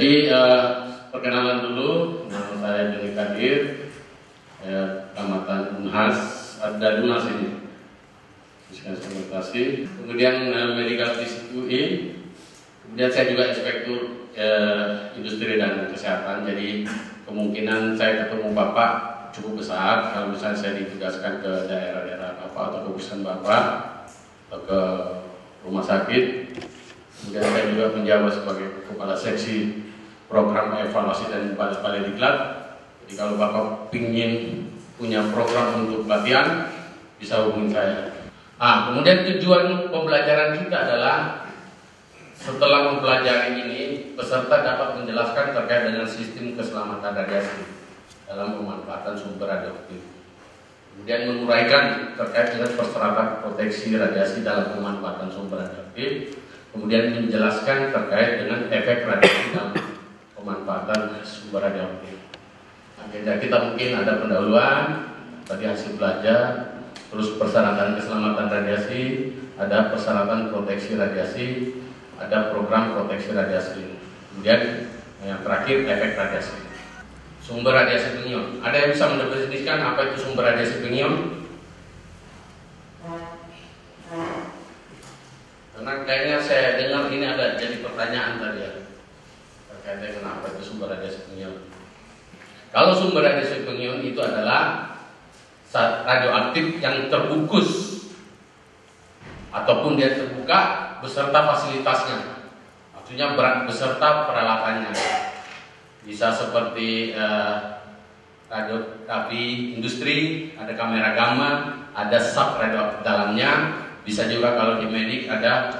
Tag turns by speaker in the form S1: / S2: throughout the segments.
S1: Jadi perkenalan dulu, nama saya Joni Kadir, tamatan Unhas, dari Unas ini, fisika instrumentasi. Kemudian medical physics UI. Kemudian saya juga inspektur industri dan kesehatan. Jadi kemungkinan saya ketemu Bapak cukup besar kalau misalnya saya ditugaskan ke daerah-daerah Bapak atau ke perusahaan Bapak atau ke rumah sakit. Kemudian saya juga menjabat sebagai kepala seksi program evaluasi dan balai diklat. Jadi kalau Bapak ingin punya program untuk pelatihan, bisa hubungi saya. Kemudian tujuan pembelajaran kita adalah setelah mempelajari ini, peserta dapat menjelaskan terkait dengan sistem keselamatan radiasi dalam pemanfaatan sumber radioaktif. Kemudian menguraikan terkait dengan persyaratan proteksi radiasi dalam pemanfaatan sumber radioaktif. Kemudian menjelaskan terkait dengan efek radiasi dalam pemanfaatan sumber radioaktif. Agenda kita mungkin ada pendahuluan, tadi hasil belajar, terus persyaratan keselamatan radiasi, ada persyaratan proteksi radiasi, ada program proteksi radiasi. Kemudian yang terakhir efek radiasi. Sumber radiasi pengion. Ada yang bisa mendefinisikan apa itu sumber radiasi pengion? Karena kayaknya saya dengar ini ada jadi pertanyaan tadi ya, terkait dengan apa itu sumber radiasi pengion. Kalau sumber radiasi pengion itu adalah zat radioaktif yang terbungkus ataupun dia terbuka beserta fasilitasnya, maksudnya beserta peralatannya. Bisa seperti radiografi industri, ada kamera gamma, ada zat radioaktif dalamnya. Bisa juga kalau di medik ada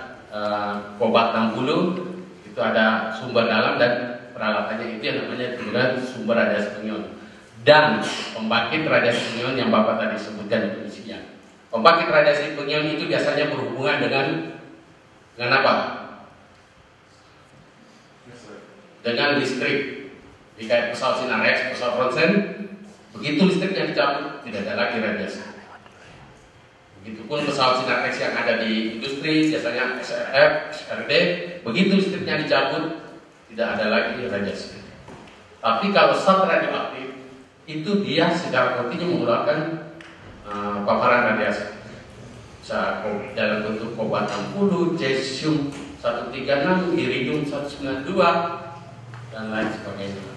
S1: kobat 60, itu ada sumber dalam dan peralatannya, itu yang namanya juga sumber radiasi pengion. Dan pembangkit radiasi pengion yang Bapak tadi sebutkan definisinya. Pembangkit radiasi pengion itu biasanya berhubungan dengan apa? Dengan listrik. Di kayak pesawat sinar X, pesawat ronsen, begitu listriknya dicabut, tidak ada lagi radiasi. Begitupun pesawat sinar X yang ada di industri, biasanya SRF, SRD, begitu listriknya dicabut, tidak ada lagi radiasi. Tapi kalau zat radioaktif, itu dia secara kontinu mengeluarkan paparan radiasi. Bisa dalam bentuk kobat 60, cesium 136, iridium 192, dan lain sebagainya.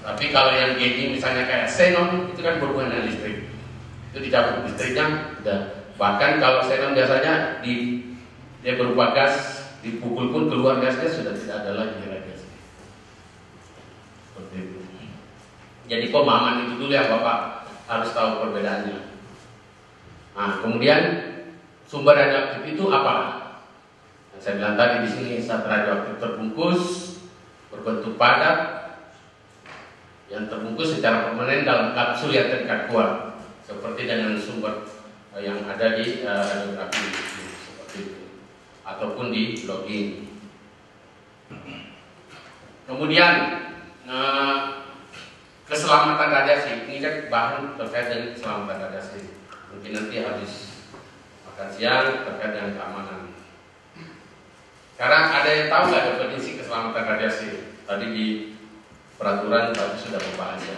S1: Tapi kalau yang gaji misalnya kayak xenon, itu kan berhubungan dengan listrik. Itu dicabut listriknya, bahkan kalau xenon biasanya dia berupa gas, dipukul pun keluar gasnya sudah tidak ada lagi radiasi. Seperti itu. Jadi pemahaman itu dulu yang Bapak harus tahu perbedaannya. Kemudian sumber radioaktif itu apa? Saya bilang tadi di sini zat radioaktif terbungkus, berbentuk padat, yang terbungkus secara permanen dalam kapsul yang terikat kuat, seperti dengan sumber yang ada di radiografi seperti itu, ataupun di login. Kemudian keselamatan radiasi, ini kan bahan terkait dengan keselamatan radiasi. Mungkin nanti habis makan siang terkait dengan keamanan. Sekarang ada yang tahu nggak definisi keselamatan radiasi? Tadi di peraturan tadi sudah membahas ya,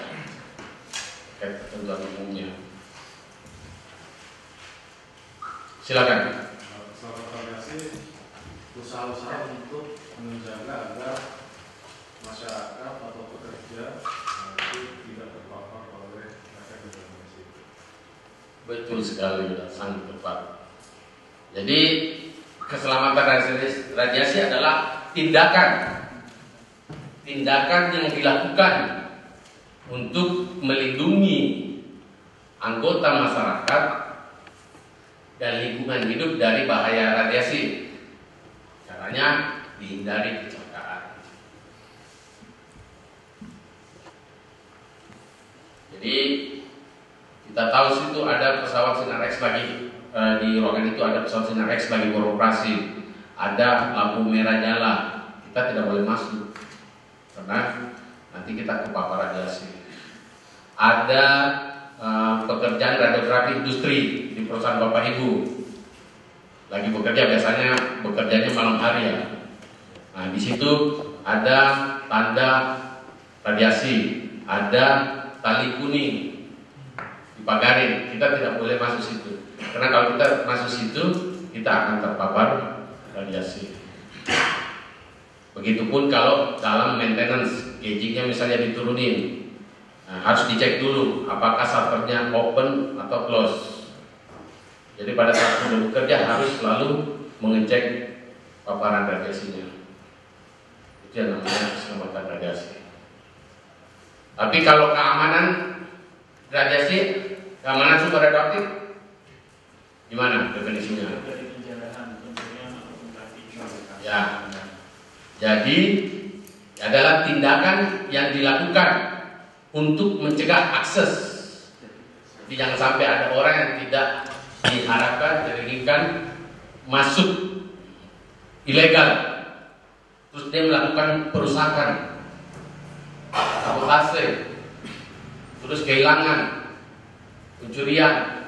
S1: terkait ketentuan umumnya. Silakan.
S2: Keselamatan radiasi, usaha-usaha untuk menjaga agar masyarakat atau pekerja itu tidak terpapar oleh efek radiasi.
S1: Betul sekali, sangat tepat. Jadi keselamatan radiasi adalah tindakan yang dilakukan untuk melindungi anggota masyarakat dan lingkungan hidup dari bahaya radiasi. Caranya dihindari kecelakaan. Jadi kita tahu situ ada pesawat sinar X lagi, di ruangan itu ada pesawat sinar X lagi beroperasi, ada lampu merah nyala, kita tidak boleh masuk karena nanti kita kepapar radiasi. Ada pekerjaan radiografi industri di perusahaan Bapak Ibu lagi bekerja, biasanya bekerjanya malam hari ya. Nah di situ ada tanda radiasi, ada tali kuning dipagarin. Kita tidak boleh masuk situ, karena kalau kita masuk situ kita akan terpapar radiasi. Begitupun kalau dalam maintenance, gaugingnya misalnya diturunin, harus dicek dulu apakah shutternya open atau close. Jadi pada saat sudah bekerja harus selalu mengecek paparan radiasinya. Itu yang namanya keselamatan radiasi. Tapi kalau keamanan radiasi, keamanan sumber radioaktif, gimana definisinya? Ya, jadi adalah tindakan yang dilakukan untuk mencegah akses. Jadi jangan sampai ada orang yang tidak diharapkan, diinginkan masuk ilegal, terus dia melakukan perusakan, sabotase, terus kehilangan, pencurian,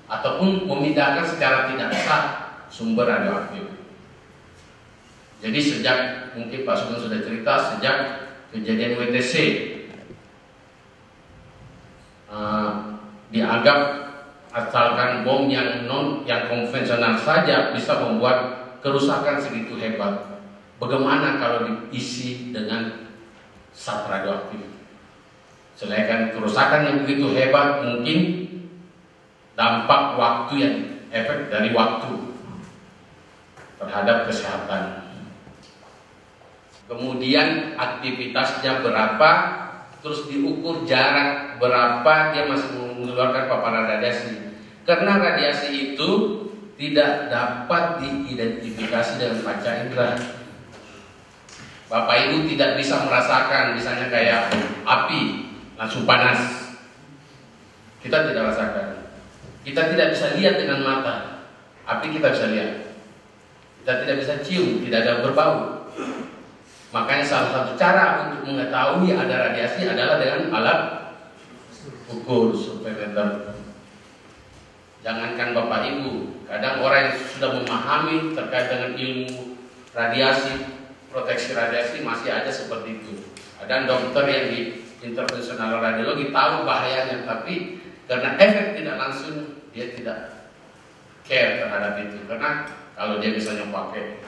S1: ataupun memindahkan secara tidak sah sumber radioaktif. Jadi sejak, mungkin Pak Sugeng sudah cerita, sejak kejadian WTC dianggap asalkan bom yang konvensional saja bisa membuat kerusakan segitu hebat. Bagaimana kalau diisi dengan zat radioaktif? Selain kerusakan yang begitu hebat, mungkin dampak waktu yang efek dari waktu terhadap kesehatan. Kemudian aktivitasnya berapa, terus diukur jarak berapa dia masih mengeluarkan paparan radiasi. Karena radiasi itu tidak dapat diidentifikasi dengan panca indera. Bapak Ibu tidak bisa merasakan, misalnya kayak api langsung panas. Kita tidak rasakan. Kita tidak bisa lihat dengan mata. Api kita bisa lihat. Kita tidak bisa cium, tidak ada berbau. Makanya salah satu cara untuk mengetahui ada radiasi adalah dengan alat ukur surveimeter. Jangankan Bapak Ibu, kadang orang yang sudah memahami terkait dengan ilmu radiasi, proteksi radiasi masih ada seperti itu. Ada dokter yang di intervensional radiologi tahu bahayanya, tapi karena efek tidak langsung dia tidak care terhadap itu. Karena kalau dia misalnya pakai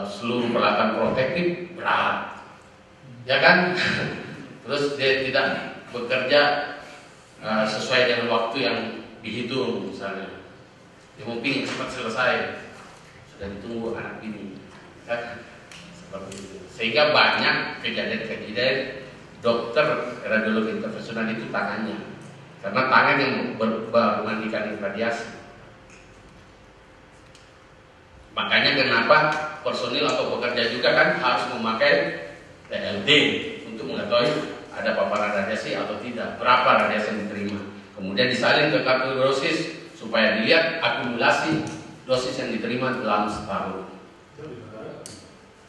S1: seluruh peralatan protektif berat, ya kan? Terus dia tidak bekerja sesuai dengan waktu yang dihitung, misalnya dia mau pingin cepat selesai, sudah ditunggu anak ini, kan? Seperti itu. Sehingga banyak kejadian-kejadian dokter radiologi intervensional itu tangannya, karena tangan yang memandikan radiasi. Makanya kenapa personil atau pekerja juga kan harus memakai TLD untuk mengetahui ada paparan radiasi atau tidak, berapa radiasi yang diterima. Kemudian disalin ke kartu dosis supaya dilihat akumulasi dosis yang diterima dalam setahun.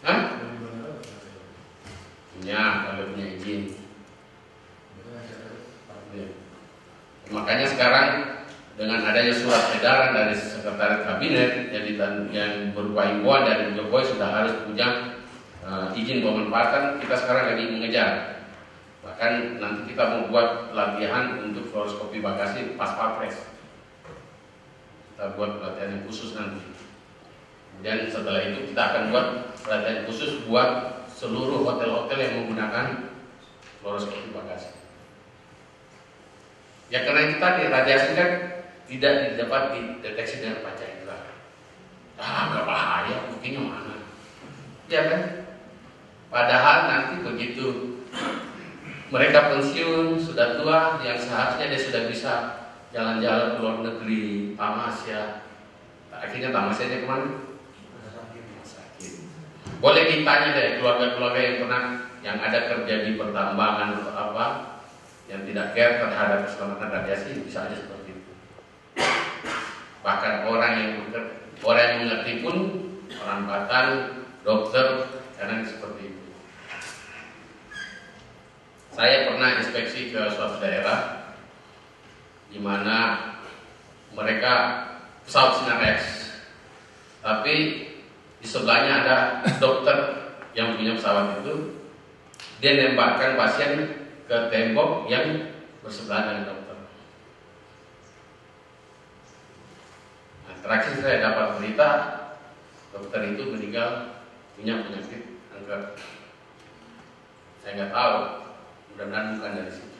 S1: Hah? Ya, kalau punya izin. Makanya sekarang dengan adanya surat edaran dari Sekretariat Kabinet yang berupa himbauan dari Jokowi sudah harus punya izin pemanfaatan, kita sekarang lagi mengejar. Bahkan nanti kita membuat pelatihan untuk fluoroskopi bagasi pas Papres. Kita buat pelatihan yang khusus nanti. Kemudian setelah itu kita akan buat pelatihan khusus buat seluruh hotel-hotel yang menggunakan fluoroskopi bagasi. Ya karena itu tadi radiasi kan tidak dapat dideteksi dengan panca indera. Nggak bahaya, buktinya mana? Ya kan? Padahal nanti begitu mereka pensiun, sudah tua, yang seharusnya dia sudah bisa jalan-jalan ke luar negeri, tamasya. Akhirnya tamasyanya kemana? Sakit. Boleh ditanya deh keluarga-keluarga yang pernah yang ada kerja di pertambangan atau apa, yang tidak care terhadap keselamatan radiasi, bisa aja seperti itu. Bahkan orang yang mengerti pun, orang Batam, dokter, kadang seperti itu. Saya pernah inspeksi ke suatu daerah di mana mereka pesawat Sinar X, tapi di sebelahnya ada dokter yang punya pesawat itu, dia nembakkan pasien ke tembok yang bersebelahan dengan dokter. Nah, terakhir saya dapat berita dokter itu meninggal punya penyakit kanker. Saya nggak tahu, mudah-mudahan bukan dari situ.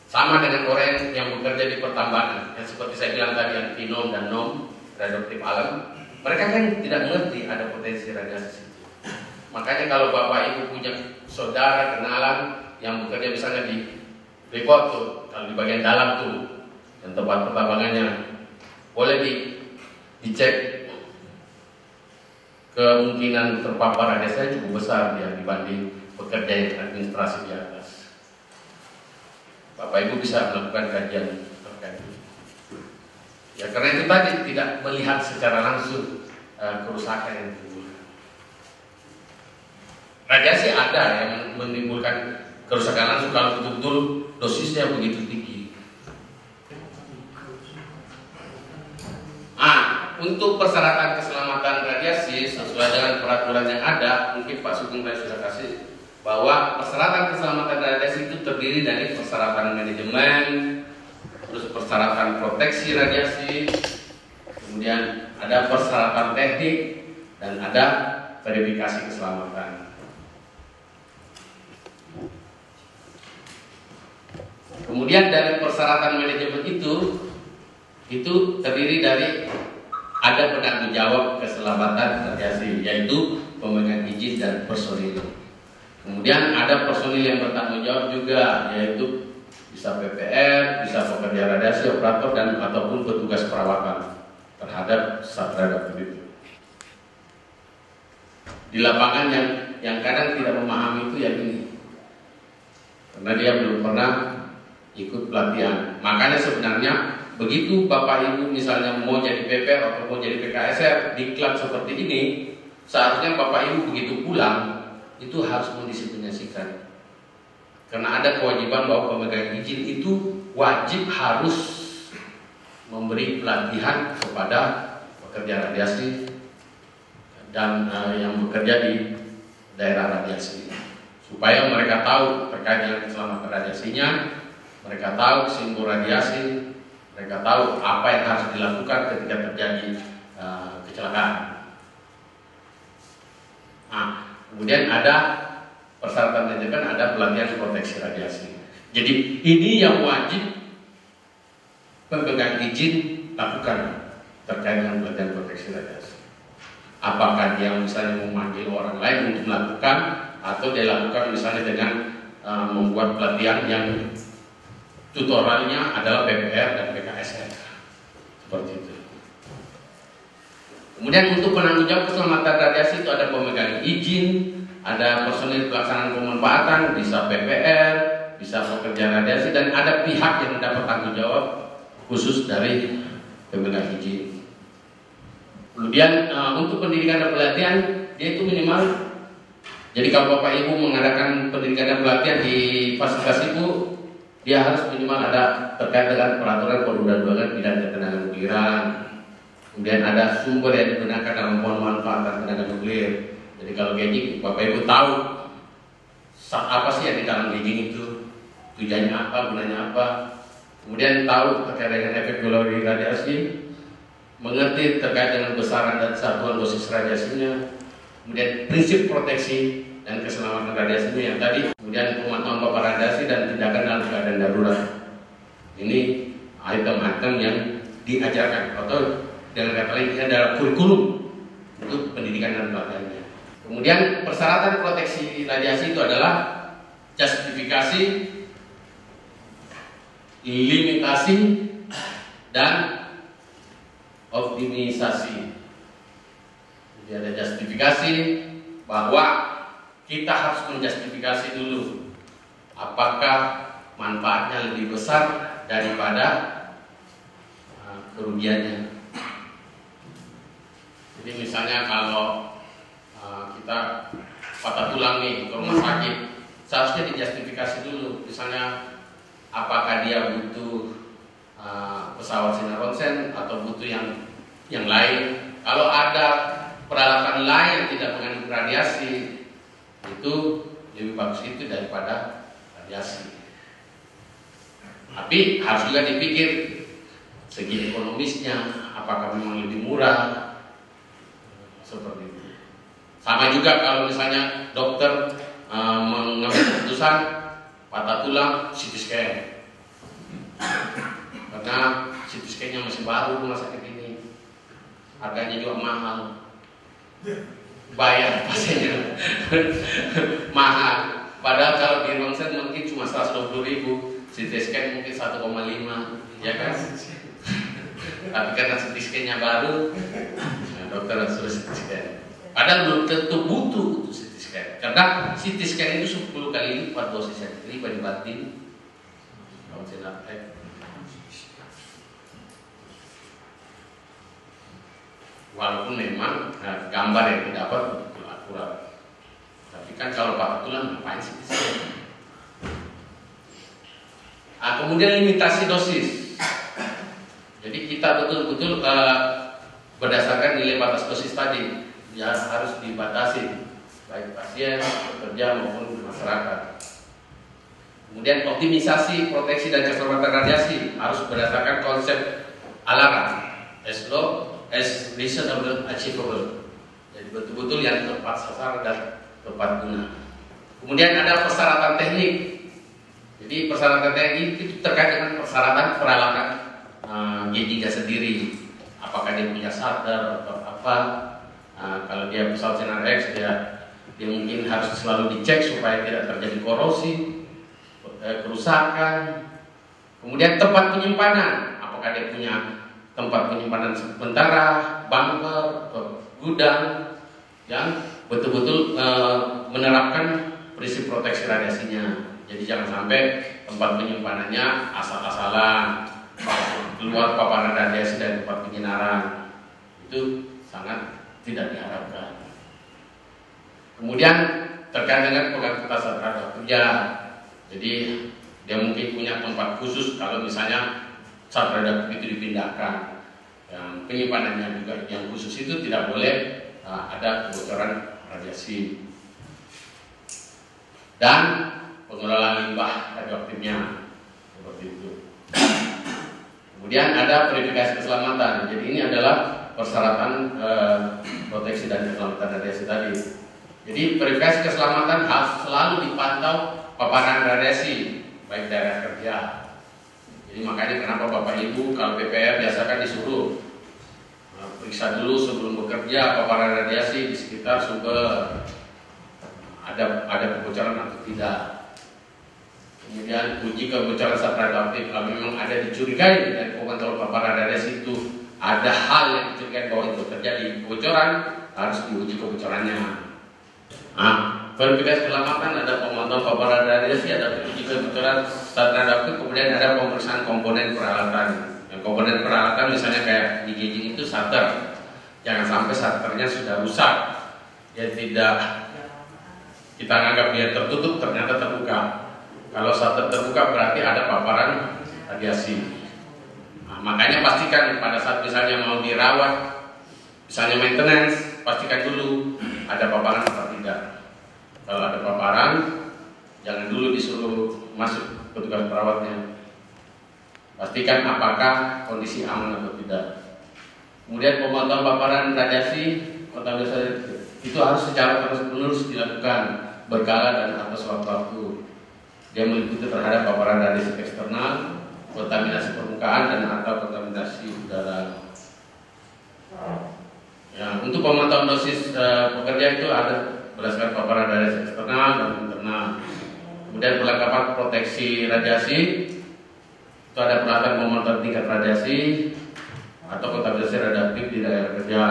S1: Sama dengan orang yang bekerja di pertambangan, yang seperti saya bilang tadi, antinom dan nom, radioaktif alam, mereka kan tidak mengerti ada potensi radiasi situ. Makanya kalau Bapak Ibu punya saudara, kenalan yang bekerja misalnya di Freeport tuh, kalau di bagian dalam tuh, yang tempat pertambangannya, boleh dicek kemungkinan terpapar radiasi cukup besar ya dibanding pekerja yang administrasi di atas. Bapak Ibu bisa melakukan kajian terkait itu. Ya karena itu tadi tidak melihat secara langsung kerusakan yang timbul. Radiasi ada yang menimbulkan kerusakan langsung kalau betul-betul dosisnya begitu tinggi. Untuk persyaratan keselamatan radiasi sesuai dengan peraturan yang ada, mungkin Pak Sugeng tadi sudah kasih bahwa persyaratan keselamatan radiasi itu terdiri dari persyaratan manajemen, terus persyaratan proteksi radiasi, kemudian ada persyaratan teknik, dan ada verifikasi keselamatan. Kemudian dari persyaratan manajemen itu terdiri dari ada penanggung jawab keselamatan radiasi, yaitu pemegang izin dan personil. Kemudian ada personil yang bertanggung jawab juga, yaitu bisa PPR, bisa pekerja radiasi, operator, dan ataupun petugas perawatan terhadap zat radioaktif itu. Di lapangan yang kadang tidak memahami itu yang ini, karena dia belum pernah ikut pelatihan. Makanya sebenarnya begitu Bapak Ibu misalnya mau jadi PPR atau mau jadi PKSR di klub seperti ini, seharusnya Bapak Ibu begitu pulang itu harus mendisiplinasikan. Karena ada kewajiban bahwa pemegang izin itu wajib harus memberi pelatihan kepada pekerja radiasi dan yang bekerja di daerah radiasi, supaya mereka tahu terkait dengan keselamatan radiasinya, mereka tahu simbol radiasi, mereka tahu apa yang harus dilakukan ketika terjadi kecelakaan. Kemudian ada persyaratan manajemen, ada pelatihan proteksi radiasi. Jadi ini yang wajib pemegang izin lakukan terkait dengan pelatihan proteksi radiasi. Apakah dia misalnya memanggil orang lain untuk melakukan, atau dia lakukan misalnya dengan membuat pelatihan yang tutorialnya adalah PPR dan PKSR, seperti itu. Kemudian untuk penanggung jawab keselamatan radiasi itu ada pemegang izin, ada personil pelaksanaan pemanfaatan, bisa PPR, bisa pekerja radiasi, dan ada pihak yang mendapat tanggung jawab khusus dari pemegang izin. Kemudian untuk pendidikan dan pelatihan dia itu minimal. Jadi kalau Bapak Ibu mengadakan pendidikan dan pelatihan di fasilitas Ibu, dia harus minimal ada terkait dengan peraturan perundang-undangan bidang ketenaga nukliran. Kemudian ada sumber yang digunakan dalam pemanfaatan tenaga nuklir. Jadi kalau gaji, Bapak Ibu tahu apa sih yang di dalam gaji itu, tujuannya apa, gunanya apa. Kemudian tahu terkait dengan efek gelombang radiasi, mengerti terkait dengan besaran dan satuan dosis radiasinya. Kemudian prinsip proteksi dan keselamatan radiasinya yang tadi. Kemudian pemantauan paparan radiasi dan tindakan dalam keadaan darurat. Ini item-item yang diajarkan atau dengan kata lain ini adalah kurikulum untuk pendidikan dan pelatihannya. Kemudian persyaratan proteksi radiasi itu adalah justifikasi, limitasi, dan optimisasi. Jadi ada justifikasi bahwa kita harus menjustifikasi dulu apakah manfaatnya lebih besar daripada kerugiannya. Jadi misalnya kalau kita patah tulang nih ke rumah sakit, seharusnya dijustifikasi dulu. Misalnya apakah dia butuh pesawat sinar ronsen atau butuh yang lain. Kalau ada peralatan lain yang tidak mengandung radiasi itu lebih bagus itu daripada radiasi. Tapi harus juga dipikir segi ekonomisnya, apakah memang lebih murah, seperti itu. Sama juga kalau misalnya dokter mengambil keputusan patah tulang CT scan, karena CT scan-nya masih baru rumah sakit ini, harganya juga mahal, bayar pasiennya mahal. Padahal kalau di Rongsen mungkin cuma 120.000, CT scan mungkin 1,5, ya kan? Tapi karena CT scan-nya baru, dokter suruh CT scan. Padahal belum tentu butuh untuk CT scan, karena CT scan itu 10 kali lipat dosisnya dibanding Rongsen Aptek. Walaupun memang gambar yang didapat betul akurat, tapi kan kalau patah tulang ngapain CT scan? Kemudian limitasi dosis. Jadi kita betul-betul berdasarkan nilai batas dosis tadi, ya harus dibatasi baik pasien, pekerja maupun masyarakat. Kemudian optimisasi proteksi dan keselamatan radiasi harus berdasarkan konsep alarm, as low as reasonable achievable. Jadi betul-betul yang tepat sasaran dan tepat guna. Kemudian ada persyaratan teknik. Jadi persyaratan teknik itu terkait dengan persyaratan peralatan GJ-nya sendiri. Apakah dia punya shutter atau apa? Kalau dia pesawat Sinar X, dia mungkin harus selalu dicek supaya tidak terjadi korosi, kerusakan. Kemudian tempat penyimpanan, apakah dia punya tempat penyimpanan sementara, bunker, atau gudang yang betul-betul menerapkan prinsip proteksi radiasinya. Jadi jangan sampai tempat penyimpanannya asal-asalan, keluar paparan radiasi dari tempat penyinaran, itu sangat tidak diharapkan. Kemudian terkait dengan pengangkutan terhadap kerja, jadi dia mungkin punya tempat khusus kalau misalnya saat radioaktif itu dipindahkan, yang penyimpanannya juga yang khusus itu tidak boleh ada kebocoran radiasi. Dan pengelolaan limbah radioaktifnya seperti itu. Kemudian ada verifikasi keselamatan. Jadi ini adalah persyaratan proteksi dan keselamatan radiasi tadi. Jadi verifikasi keselamatan harus selalu dipantau paparan radiasi baik daerah kerja. Jadi makanya kenapa Bapak Ibu kalau PPR biasakan disuruh periksa dulu sebelum bekerja paparan radiasi di sekitar sumber, ada kebocoran atau tidak. Kemudian uji kebocoran zat radioaktif, kalau memang ada dicurigai dari pengontrol paparan radiasi itu ada hal yang dicurigai bahwa itu terjadi kebocoran, harus diuji kebocorannya. Verifikasi keselamatan ada pemantauan paparan radiasi, ada uji kebocoran zat radioaktif, kemudian ada pemeriksaan komponen peralatan. Yang komponen peralatan misalnya kayak di GJ itu shutter, jangan sampai shutternya sudah rusak, ya tidak kita anggap dia tertutup ternyata terbuka. Kalau shutter terbuka berarti ada paparan radiasi. Makanya pastikan pada saat misalnya mau dirawat, misalnya maintenance, pastikan dulu ada paparan atau tidak. Kalau ada paparan, jangan dulu disuruh masuk petugas perawatnya. Pastikan apakah kondisi aman atau tidak. Kemudian pemantauan paparan radiasi itu harus secara terus-menerus dilakukan berkala dan atas waktu-waktu. Dia meliputi terhadap paparan radiasi eksternal, kontaminasi permukaan dan atau kontaminasi udara. Ya, untuk pemantauan dosis pekerja itu ada berdasarkan paparan radiasi eksternal dan internal. Kemudian perlengkapan proteksi radiasi itu ada peralatan pemantauan tingkat radiasi atau kontaminasi radioaktif di daerah kerja.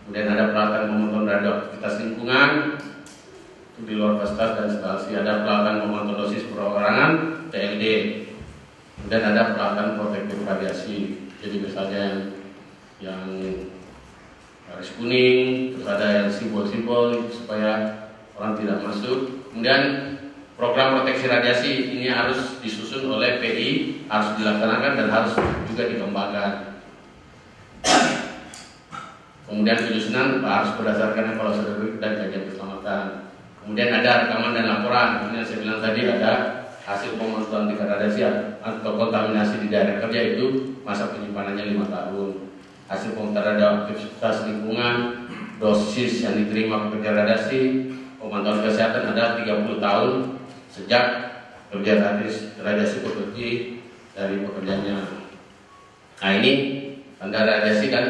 S1: Kemudian ada peralatan pemantauan radioaktivitas lingkungan di luar fasilitas dan instalasi, ada peralatan pemantauan dosis perorangan (PLD). Kemudian ada peralatan protektif radiasi. Jadi misalnya yang garis kuning, terus ada yang simbol-simbol supaya orang tidak masuk. Kemudian program proteksi radiasi ini harus disusun oleh PI, harus dilaksanakan dan harus juga dikembangkan. Kemudian penyusunan harus berdasarkan evaluasi dan kajian keselamatan. Kemudian ada rekaman dan laporan. Ini yang saya bilang tadi, ada hasil pemantauan tingkat radiasi atau kontaminasi di daerah kerja itu masa penyimpanannya 5 tahun. Hasil pemantauan radioaktivitas lingkungan, dosis yang diterima pekerja radiasi, pemantauan kesehatan ada 30 tahun sejak kerja radiasi bekerja dari pekerjaannya. Nah ini tanda radiasi dan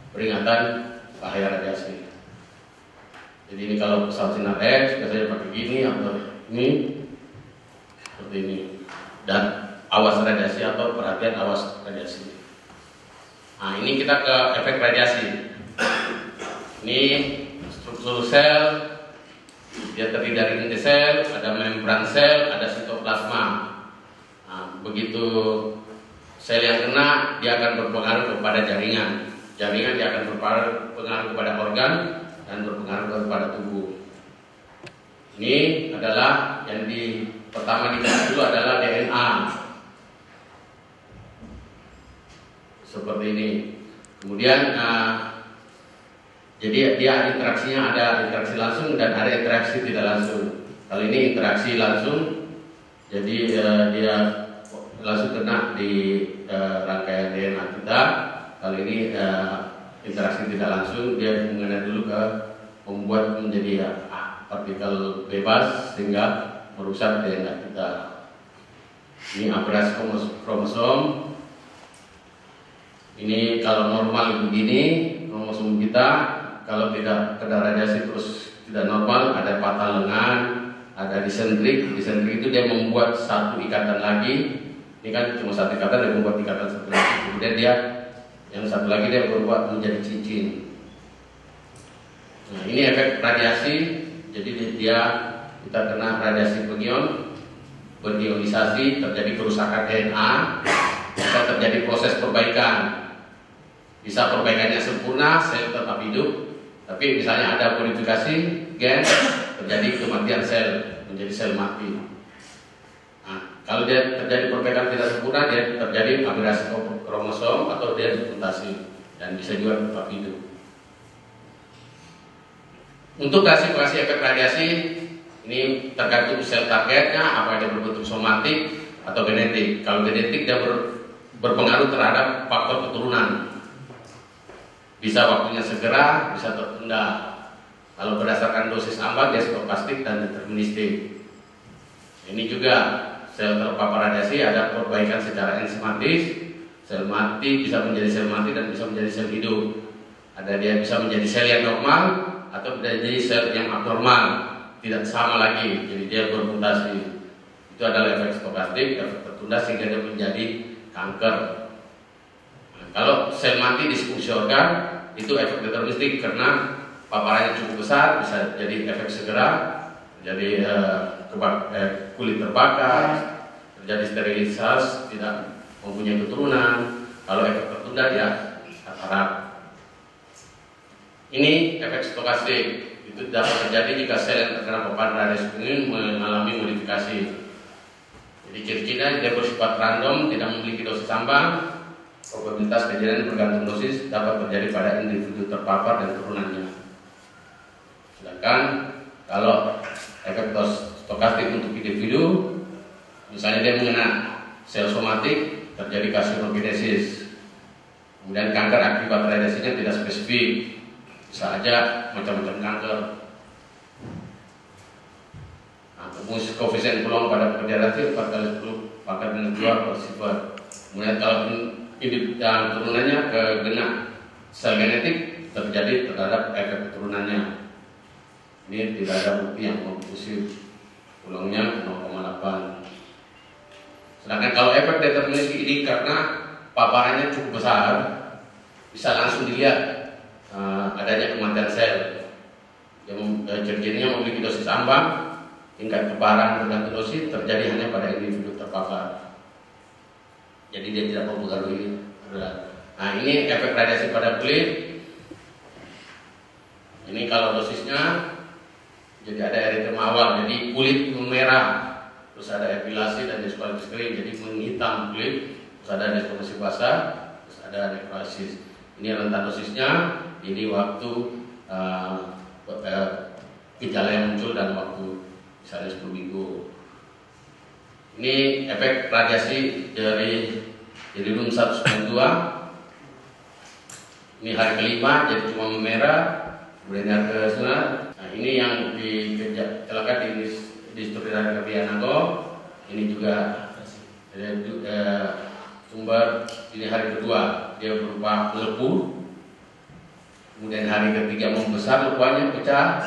S1: peringatan bahaya radiasi. Jadi ini kalau pesawat Sinar X biasanya pakai gini atau ini seperti ini, dan awas radiasi atau perhatian awas radiasi. Nah ini kita ke efek radiasi. Ini struktur sel, dia terdiri dari inti sel, ada membran sel, ada sitoplasma. Nah, begitu sel yang kena, dia akan berpengaruh kepada jaringan. Jaringan dia akan berpengaruh kepada organ dan berpengaruh kepada tubuh. Ini adalah yang pertama dikasih dulu adalah DNA. Seperti ini. Kemudian jadi dia interaksinya ada interaksi langsung dan ada interaksi tidak langsung. Kalau ini interaksi langsung, jadi dia langsung kena di rangkaian DNA kita. Kalau ini interaksi tidak langsung, dia mengenai dulu ke membuat menjadi partikel bebas sehingga merusak DNA kita. Ini abrasi kromosom. Ini kalau normal begini kromosom kita, kalau tidak kena radiasi terus tidak normal, ada patah lengan, ada disentrik. Disentrik itu dia membuat satu ikatan lagi. Ini kan cuma satu ikatan, dia membuat ikatan satu lagi. Kemudian dia yang satu lagi dia berubah menjadi cincin. Nah, ini efek radiasi. Jadi kita kena radiasi berionisasi, terjadi kerusakan DNA, bisa terjadi proses perbaikan. Bisa perbaikannya sempurna, sel tetap hidup. Tapi misalnya ada modifikasi gen, terjadi kematian sel, menjadi sel mati. Nah, kalau dia terjadi perbaikan tidak sempurna, dia terjadi abrasi kromosom atau dia mutasi dan bisa juga tetap hidup. Untuk klasifikasi efek radiasi ini tergantung sel targetnya, apa dia berbentuk somatik atau genetik. Kalau genetik dia berpengaruh terhadap faktor keturunan. Bisa waktunya segera, bisa tertunda. Kalau berdasarkan dosis ambang dia stokastik dan deterministik. Ini juga sel terpapar radiasi ada perbaikan secara enzimatis. Sel mati bisa menjadi sel mati dan bisa menjadi sel hidup. Ada dia bisa menjadi sel yang normal atau menjadi sel yang abnormal, tidak sama lagi, jadi dia bermutasi. Itu adalah efek stokastik, efek tertunda sehingga dia menjadi kanker. Nah, kalau sel mati disfungsi organ itu efek deterministik karena paparannya cukup besar, bisa jadi efek segera, jadi kulit terbakar, terjadi sterilisasi, tidak mempunyai keturunan. Kalau efek tertunda dia katarak. Ini efek stokastik, itu dapat terjadi jika sel yang terkena paparan radiasi ini mengalami modifikasi. Jadi ciri-cirinya dia bersifat random, tidak memiliki dosis ambang. Probabilitas kejadian bergantung dosis dapat terjadi pada individu terpapar dan turunannya. Sedangkan kalau efek stokastik untuk individu, misalnya dia mengena sel somatik, terjadi karsinogenesis. Kemudian kanker akibat radiasinya tidak spesifik. Bisa aja macam-macam kanker. Nah, koefisien peluang pada pekerja radiasi 4 kali 10 pangkat dengan 2 per sifar. Kemudian kalau ini turunannya ke kena sel genetik terjadi terhadap efek keturunannya. Ini tidak ada bukti yang konklusif. Peluangnya 0,8. Sedangkan kalau efek deterministik ini karena paparannya cukup besar, bisa langsung dilihat adanya kematian sel. Ciri-cirinya memiliki dosis ambang, tingkat kebaran tergantung dosis terjadi hanya pada individu terpapar. Jadi dia tidak mempengaruhi. Nah ini efek radiasi pada kulit. Ini kalau dosisnya, jadi ada eritema awal, jadi kulit merah, terus ada epilasi dan diskvalifis kering, jadi menghitam kulit, terus ada deskomasi basah, terus ada nekrosis. Ini rentan dosisnya, ini waktu gejala yang muncul dan waktu misalnya 10 minggu. Ini efek radiasi dari iridium 192. Ini hari kelima, jadi cuma memerah, kemudian hari ke-9. Nah, ini yang kecelakaan di studi dari Kabianago. Ini juga sumber, ini hari kedua dia berupa lepuh. Kemudian hari ketiga membesar, lupanya pecah.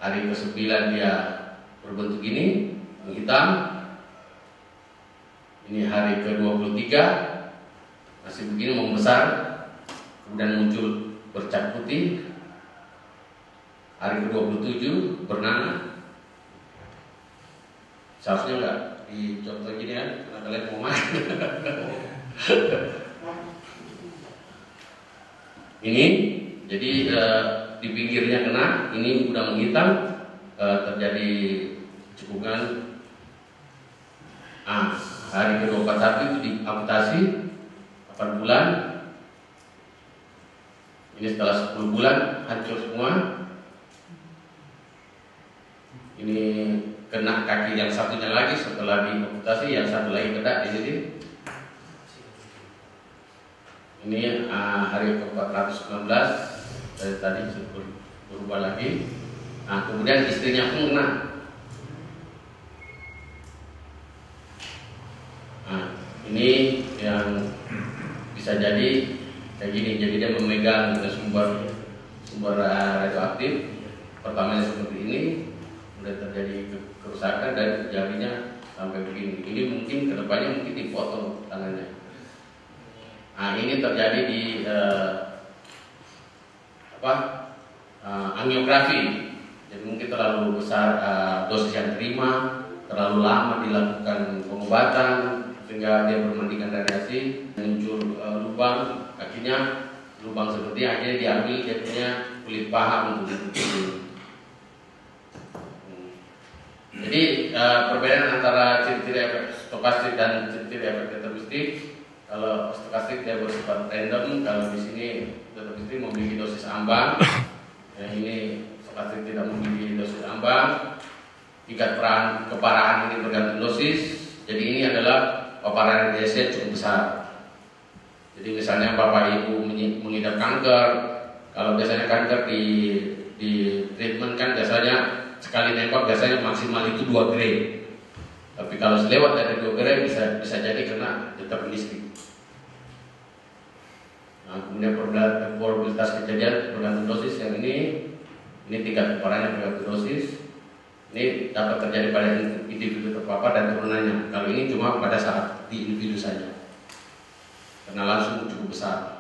S1: Hari ke-9 dia berbentuk ini, hitam. Ini hari ke-23 masih begini membesar, kemudian muncul bercat putih. Hari ke-27 bernanah. Seharusnya enggak dicontoh gini ya, karena kalian mau main. Ini jadi di pinggirnya kena, ini udah menghitam, terjadi cekungan. Hari ke-21 itu diamputasi 8 bulan. Ini setelah 10 bulan hancur semua. Ini kena kaki yang satunya lagi setelah diamputasi, yang satu lagi kena di sini. Ini hari ke-419 dari tadi berubah lagi. Nah, kemudian istrinya pun kena. Nah, ini yang bisa jadi kayak gini. Jadi dia memegang sumber radioaktif. Pertamanya seperti ini, kemudian terjadi kerusakan dan jarinya sampai begini. Ini mungkin kedepannya mungkin dipotong tangannya. Nah, ini terjadi di angiografi. Jadi mungkin terlalu besar dosis yang terima, terlalu lama dilakukan pengobatan sehingga dia bermandikan radiasi, muncul lubang, kakinya lubang seperti akhirnya diambil dia punya kulit paha untuk ditutupi. Jadi perbedaan antara ciri-ciri efek stokastik dan ciri-ciri efek deterministik. Kalau stokastik dia bersifat random, kalau di sini deterministik memiliki dosis ambang. Yang ini stokastik tidak memiliki dosis ambang. Tingkat keparahan ini bergantung dosis. Jadi ini adalah paparan radiasi cukup besar. Jadi misalnya bapak ibu mengidap kanker, kalau biasanya kanker di treatment kan biasanya sekali nembak biasanya maksimal itu 2 gray. Tapi kalau selewat dari 2 gray bisa jadi kena deterministik. Nah, kemudian probabilitas kejadian bergantung dosis. Yang ini tingkat paparannya bergantung dosis. Ini dapat terjadi pada individu terpapar dan turunannya. Kalau ini cuma pada saat di individu saja, karena langsung cukup besar.